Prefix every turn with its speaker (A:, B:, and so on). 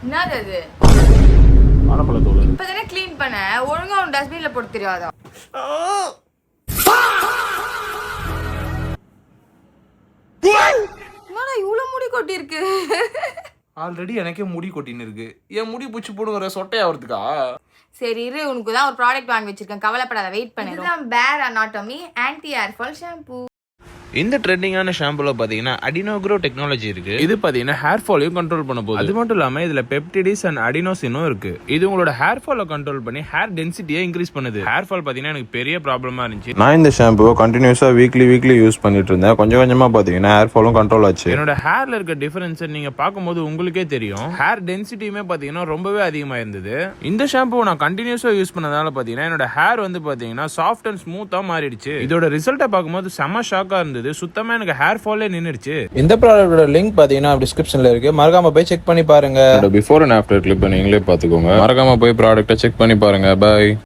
A: என்னது அது?
B: வாழைப்பழத்தோல்.
A: இப்பதானே க்ளீன் பண்ண, ஒழுங்கா உன் டஸ்ட்பின்ல போட்டு தெரியாதா? என்னடா இவ்வளவு முடி கொட்டி இருக்கு?
B: ஆல்ரெடி எனக்கே முடி கொட்டின்னு இருக்கு. என் முடி பூச்சி போடுங்கிற சொட்டையாவதுக்கா?
A: சரி இரு, உனக்கு தான் ஒரு ப்ராடக்ட் வாங்கி வச்சிருக்கேன், கவலைப்படாத, வெயிட் பண்ணு. இதுதான் பேர் anatomy anti hair fall shampoo.
C: இந்த ட்ரெண்டிங்கான ஷாம்புல பாத்தீங்கன்னா அடினோக்ரோ டெக்னாலஜி இருக்கு. இது பாத்தீங்கன்னா ஹேர் ஃபாலையும் கண்ட்ரோல் பண்ண போகுது. அது மட்டும் இல்லாம இதுல பெப்டிடிஸ் அண்ட் அடினோசினும் இருக்கு. இது உங்களோட ஹேர் ஃபாலை கண்ட்ரோல் பண்ணி ஹேர் டென்சிட்டியை இன்க்ரீஸ் பண்ணுது. ஹேர் ஃபால் பாத்தீங்கன்னா எனக்கு பெரிய ப்ராப்ளமா இருந்துச்சு.
D: நான் இந்த ஷாம்புவை கண்டினியூஸா வீக்லி யூஸ் பண்ணிட்டு இருந்தேன். கொஞ்சம் கொஞ்சமா பாத்தீங்கன்னா ஹேர் ஃபாலும் கண்ட்ரோல் ஆச்சு.
C: என்னோட ஹேர்ல இருக்க டிஃபரன்ஸ் நீங்க பார்க்கும்போது உங்களுக்கே தெரியும். ஹேர் டென்சிட்டியுமே பாத்தீங்கன்னா ரொம்பவே அதிகமா இருந்தது. இந்த ஷாம்புவை நான் கண்டினியூஸா யூஸ் பண்ணதால பாத்தீங்கன்னா என்னோட ஹேர் வந்து பாத்தீங்கன்னா சாஃப்ட் அண்ட் ஸ்மூத்தா மாறிடுச்சு. இதோட ரிசல்ட்டை பார்க்கும்போது செம ஷாக்கா இருந்தது. சுத்தமா எனக்கு ஹேர் ஃபாலே நின்னுடுச்சு.
E: இந்த ப்ராடக்ட்டோட லிங்க் பாத்தீங்கன்னா டிஸ்கிரிப்ஷன்ல இருக்கு, மறக்காம போய் செக் பண்ணி பாருங்க.
D: பிஃபோர் அண்ட் ஆஃப்டர் கிளிப் நீங்களே பாத்துக்கோங்க. மறக்காம போய் ப்ராடக்ட்டை செக் பண்ணி பாருங்க. பை.